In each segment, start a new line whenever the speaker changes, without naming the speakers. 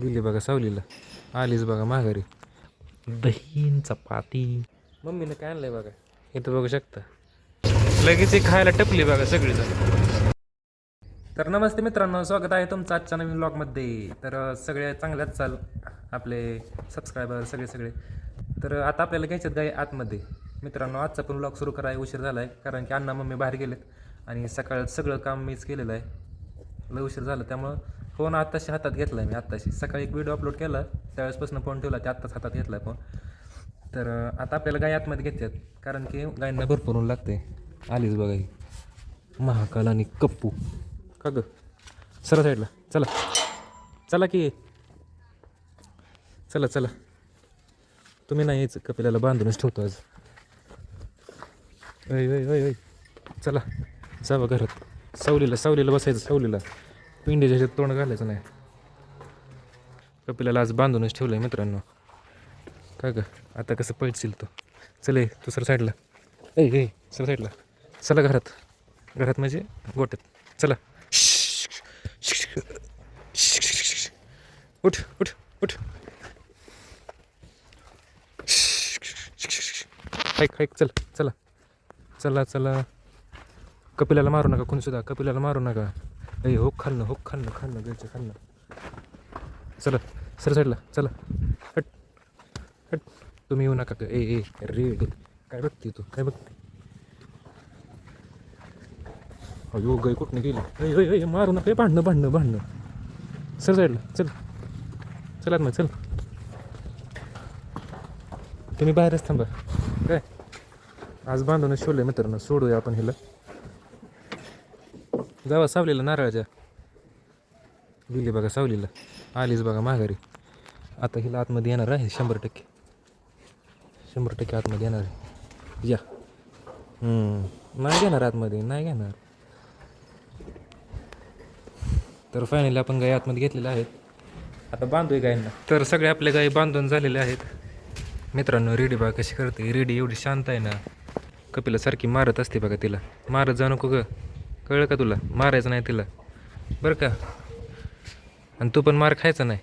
गेली बघा सावलीला. आलीच बघा माघारी. दही चपाती मम्मीनं काय आणलंय बघा. इथं बघू शकता. लगेच एक खायला टपली बघा सगळीजण. तर नमस्ते मित्रांनो, स्वागत आहे तुमचं आजच्या नवीन व्लॉगमध्ये. तर सगळे चांगल्याच चाल आपले सबस्क्रायबर सगळे. तर आता आपल्याला घ्यायच्यात गाई आतमध्ये. मित्रांनो, आजचा पण व्लॉग सुरू करायला उशीर झाला आहे, कारण की अण्णा मम्मी बाहेर गेलेत आणि सकाळ सगळं काम मीच केलेलं आहे. लय उशीर झालं, त्यामुळं फोन आत्ताशी हातात घेतला आहे मी. आत्ताशी सकाळी एक व्हिडिओ अपलोड केला, त्यावेळेसपासून फोन ठेवला, ते आत्ताच हातात घेतला आहे फोन. तर आता आपल्याला गाय आतमध्ये घेतात, कारण की गायींना भरपूर ऊन लागते. आलीच बघा ही महाकाल आणि कप्पू. का ग सरा साईडला चला की चला तुम्ही नाही यायचं, कपिलाला बांधूनच ठेवतो आज. ओय चला जावा घरात. सावलीला बसायचं. सावलीला पिंडीच्या ह्याच्यात तोंड घालायचं नाही. कपिलाला आज बांधूनच ठेवलं आहे मित्रांनो. का ग आता कसं पळशील तो. चल तू सर साईडला. सर साईडला चला. घरात म्हणजे गोट्यात. चला उठ हाईक चला. कपिलाला मारू नका, कोणी सुद्धा कपिलाला मारू नका. हो खाल्लं घरचं खाल्लं. चला सर साईडला चला. हट तुम्ही येऊ नका. ए रेड काय बघते तू, काय बघते. अयो गाय कुठनं गेली. मारू नका. भांडणं सर साईडला चला मग चल. तुम्ही बाहेरच थांबा. काय आज बांधूनच ठेवलं मित्रांनो. सोडूया आपण हिला. जावा सावलीला नारळाच्या. गेली बघा सावलीला. आलीच बघा माघारी. आता हिला आतमध्ये येणार आहे 100% आतमध्ये येणार आहे. या नाही घेणार आतमध्ये, नाही घेणार. तर फायनली आपण गाई आतमध्ये घेतलेल्या आहेत. आता बांधूया गायींना. तर सगळे आपल्या गायी बांधून झालेले आहेत मित्रांनो. रेडी बघा कशी करते. रेडी एवढी शांत आहे ना. कपिला सारखी मारत असते बघा तिला. मारत जाऊ नको ग, कळलं का तुला. मारायचं नाही तिला बरं का. आणि तू पण मार खायचा नाही.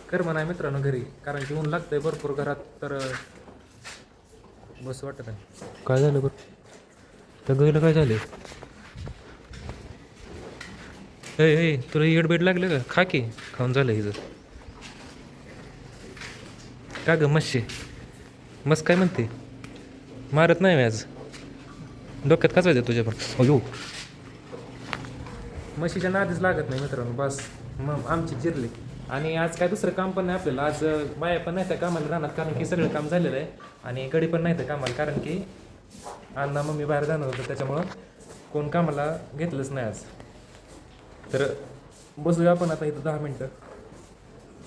कर्म नाही मित्रांनो घरी, कारण की ऊन लागतंय भरपूर घरात. तर बस वाटत नाही. काय झालं बरं त्या गाईला, काय झालं. तुला येडबेड लागलं का. खा की. खाऊन झालं हिचं. का ग मस्त काय म्हणते. मारत नाही मी आज. डोक्यात खाचायचं तुझ्या पण. अयो म्हशीच्या नादीच लागत नाही मित्रांनो. बस मग आमची जिरली. आणि आज काय दुसरं काम पण नाही आपल्याला. आज बाया पण नाही त्या कामाला राहणार, कारण की सगळं काम झालेलं आहे. आणि गडी पण नाही त्या कामाला, कारण की अण्णा मम्मी बाहेर जाणार होतं, त्याच्यामुळं कोण कामाला घेतलंच नाही आज. तर बसूया आपण आता इथं 10 मिनटं.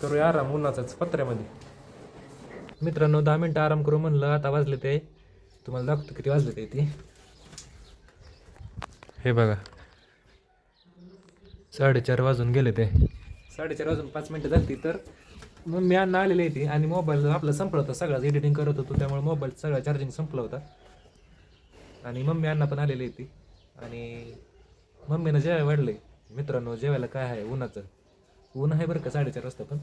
करूया आराम उन्हाचाच पत्र्यामध्ये. मित्रांनो 10 मिनटं आराम करू म्हणलं. आता वाजले ते, तुम्हाला दाखवतो किती वाजले ते. हे बघा 4:30 वाजून गेले ते. 4:30 वाजून 5 मिनटं झाली. तर मग मी अण्णा आलेली आहे ती, आणि मोबाईल आपला संपला होता सगळाच. एडिटिंग करत होतो, त्यामुळे मोबाईल सगळा चार्जिंग संपला होता. आणि मम्मी अण्णा पण आलेली आहे ती. आणि मम्मीनं जेवायला वाढले मित्रांनो. जेवायला काय आहे, ऊन आहे बरं का 4:30 वाजता. पण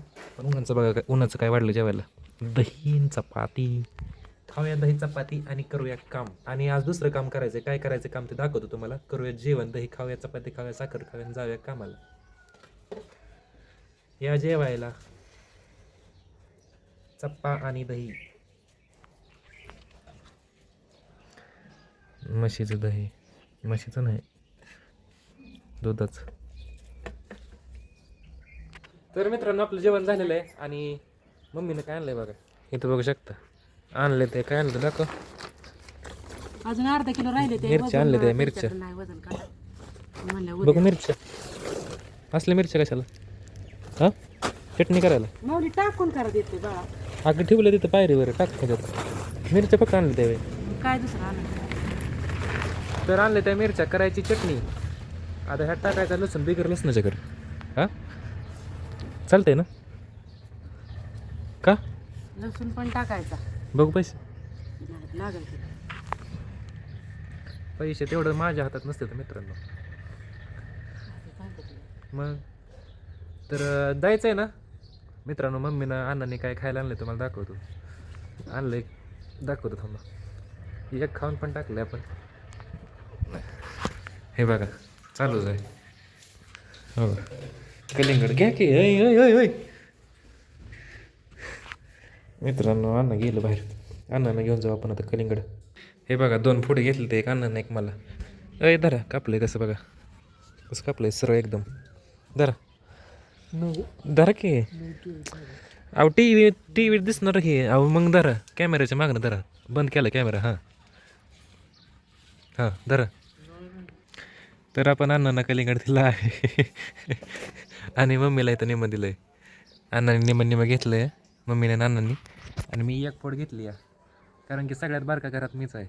उन्हाचं बघा, उन्हाचं काय वाढलं जेवायला. दही चपाती खाऊया. दही चपाती आणि करूया काम. आणि आज दुसरं काम करायचं. काय करायचं काम ते दाखवतो तुम्हाला. करूया जेवण. दही खाऊया, चपाती खाऊया, साखर खाऊया, जाऊया कामाला. या जेवायला. चप्पा आणि दही. म्हशीचं दही, म्हशीचं नाही, दुधाचं. तर मित्रांनो आपलं जेवण झालेलं आहे. आणि मम्मीनं काय आणलंय बघा. इथं बघू शकता. आणले ते काय आणलं दाखव.
अजून अर्धा किलो राहिले ते.
मिरच्या आणले ते. मिरच्या
नाही वजन काढा
बघू. मिरच्या असल्या मिरच्या कशाला. हा चटणी करायला.
माऊली टाकून करा देते बाळा.
अगं ठेवलं तिथं पायरीवर. टाक त्याच्यात. मिरच्या फक्त आणले त्यावेळी.
काय दुसरं आणलं.
तर आणले त्या मिरच्या करायची चटणी. आता ह्यात टाकायचा लसूण. बिगर लसणाच्याकडे. हा चालतंय ना. का
लसूण पण टाकायचा.
बघू पैसे.
लागल
पैसे तेवढं माझ्या हातात नसते तर मित्रांनो. मग तर जायचं आहे ना मित्रांनो. मम्मीनं अण्णांनी काय खायला आणलं तुम्हाला दाखवतो. आणलं एक दाखवतो थांबा. एक खाऊन पण टाकलं आपण. हे बघा चालूच आहे. हो कलिंगड घ्या की. ऐ ऐ ऐ ऐ मित्रांनो अण्णा गेलं बाहेर. अण्णांना घेऊन जाऊ आपण आता कलिंगड. हे बघा 2 फुटे घेतले ते एक अण्णांना एक मला. ऐ धरा कापलंय कसं बघा. कसं कापलंय सरळ एकदम. धरा धरा की. अहो टी व्ही दिसणार की. अहो मग धरा कॅमेऱ्याच्या मागणं धरा. बंद केला कॅमेरा. हां हां धरा. तर आपण अण्णांना कलिंगड दिला आहे. आणि मम्मीला इथं निम्मं दिलं आहे. अण्णांनी निम्मं घेतलं आहे मम्मीने आणि अण्णांनी. आणि मी एक फोड घेतली या कारण की सगळ्यात बारका घरात मीच आहे.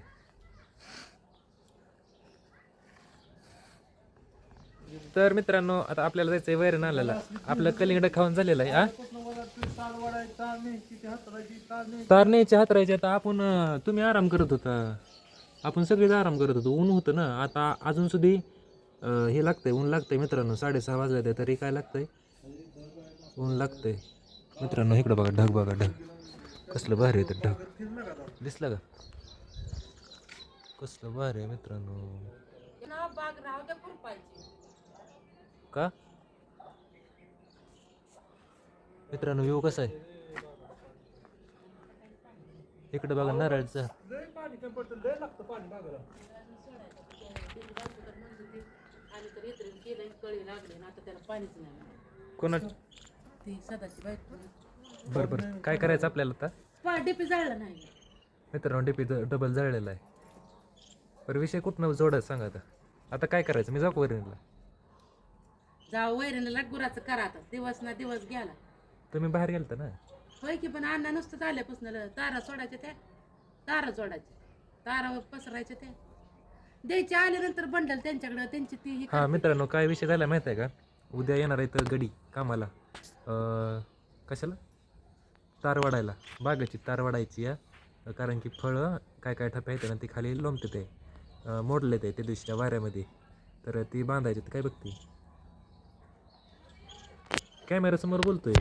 तर मित्रांनो आता आपल्याला जायचं आहे वैरण आलेला. आपलं कलिंगड खाऊन झालेलं आहे. तार न्यायचे हातरायचे. आता आपण तुम्ही आराम करत होता. आपण सगळेच आराम करत होतो. ऊन होतं ना. आता अजून सुद्धा हे लागतंय ऊन लागतंय मित्रांनो. 6:30 वाजले ते तरी काय लागतंय ऊन लागतंय मित्रांनो. इकडं बघा ढग बघा ढग कसलं भारी आहे. तर ढग दिसलं का कसलं भारी आहे मित्रांनो. का मित्रांनो व्ह्यू कसा आहे इकडं बघा नारळचं. कोणा बरं बरं काय करायचं आपल्याला आता.
डीपी जाळलं नाही
मित्रांनो डीपी डबल जळलेला आहे. बरं विषय कुठनं जोडत सांगा आता. आता काय करायचं मी जाऊ का वैरणीला.
जाऊ वैरणीला गुराचं करा आता. दिवस ना दिवस गेला.
तुम्ही बाहेर गेलता ना.
होय की पण अण्णा नुसतं आल्यापासून तारा सोडायच्या त्या. तारा जोडायच्या. तारा पसरायच्या त्या. द्यायचे आल्यानंतर बंडल त्यांच्याकडे त्यांची ती
हा मित्रांनो काय विषय झाला माहिती आहे का. उद्या येणार आहे तर गडी कामाला. कशाला तार वाढायला. बागाची तार वाढायची या कारण की फळं काय काय ठप्या आहेत ना ती खाली लोंबते ते मोडले ते त्या दिवशीच्या वाऱ्यामध्ये. तर ती बांधायची. काय बघते कॅमेऱ्यासमोर बोलतोय.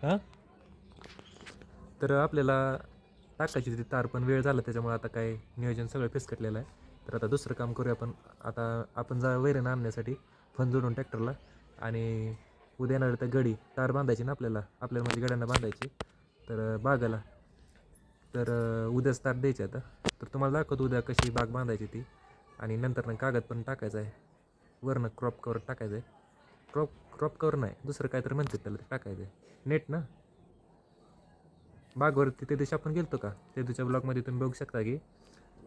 हां तर आपल्याला टाकायची ती तार पण वेळ झाला त्याच्यामुळे आता काय नियोजन सगळं फिसकटलेलं आहे. तर आता दुसरं काम करूया आपण. आता आपण जा वैरण आणण्यासाठी फन जोडून ट्रॅक्टरला. आणि उद्या येणार तर गडी तार बांधायची ना आपल्याला म्हणजे गड्यांना बांधायची. तर बागाला तर उद्याच तार द्यायची आता. तर तुम्हाला दाखवतो उद्या कशी बाग बांधायची ती. आणि नंतर कागद पण टाकायचं आहे. वरनं क्रॉप कवर टाकायचं आहे. क्रॉप कवर नाही दुसरं काय तर म्हणतात त्याला ते टाकायचं आहे. नेट ना बागवरती त्या दिवशी आपण गेलतो का त्या दिवशीच्या ब्लॉगमध्ये तुम्ही बघू शकता की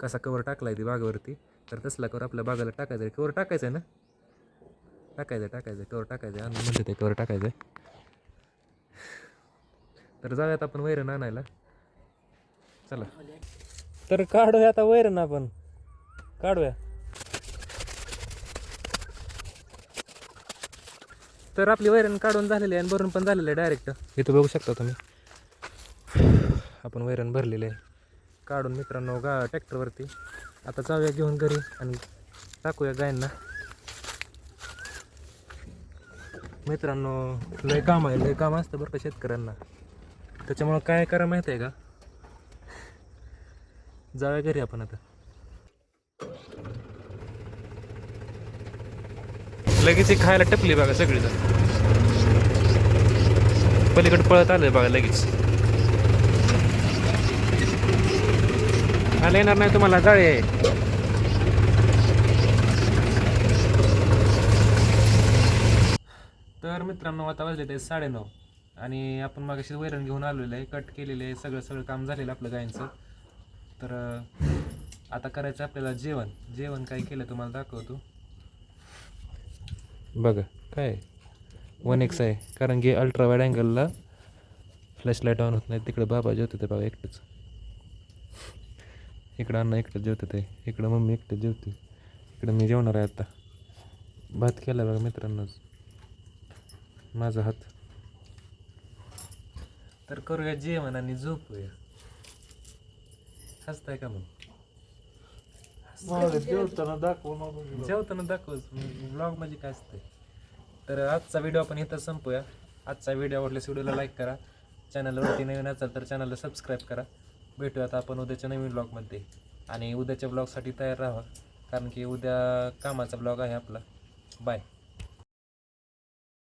कसा कवर टाकला आहे ती बागावरती. तर तसला कवर आपल्या बागाला टाकायचा आहे. कवर टाकायचं आहे ना. टाकायचं कवर टाकायचं आहे. आणि म्हणते ते कवर टाकायचं आहे. तर जाऊयात आपण वैरण आणायला. चला तर काढूया आता वैरण आपण काढूया. तर आपली वैरण काढून झालेली आहे आणि भरून पण झालेलं आहे डायरेक्ट. इथं बघू शकता तुम्ही आपण वैरण भरलेले आहे काढून मित्रांनो ट्रॅक्टरवरती. आता जाऊया घेऊन घरी आणि टाकूया गायांना. मित्रांनो लय काम असतं बरं का शेतकऱ्यांना. त्याच्यामुळं काय करा माहिती आहे का. जाऊया घरी आपण आता. लगेच खायला टपली बघा सगळीजण. पलीकडे पळत आलंय बघा लगेच. आला येणार नाही तुम्हाला जाळे आहे. तर मित्रांनो आता वाजले ते 9:30 आणि आपण मागाशी वैरण घेऊन आलेलं आहे. कट केलेलं आहे सगळं काम झालेलं आपलं गायींचं. तर आता करायचं आपल्याला जेवण काय केलं तुम्हाला दाखवतो बघा. काय 1x आहे कारण की अल्ट्रा वाईड अँगलला फ्लॅशलाईट ऑन होत नाही. तिकडं बाबा जेवते ते बघा एकटंच. इकडं अण्णा एकटंच जेवते ते. इकडं मम्मी एकटंच जेवते. इकडं मी जेवणार आहे आता. भात केला बघा मित्रांनो माझा हात. तर करूया जेवण आणि झोपूया. हसताय का मग
जेवताना दाखवून
जेवताना दाखवच ब्लॉग म्हणजे काय असते. तर आजचा व्हिडिओ आपण इथं संपूया. आजचा व्हिडिओ आवडल्यास व्हिडिओला लाईक करा. चॅनलवरती नवीन असाल तर चॅनलला सबस्क्राईब करा. भेटूयात आपण उद्याच्या नवीन ब्लॉगमध्ये. आणि उद्याच्या ब्लॉगसाठी तयार राहा, कारण की उद्या कामाचा ब्लॉग आहे आपला. बाय.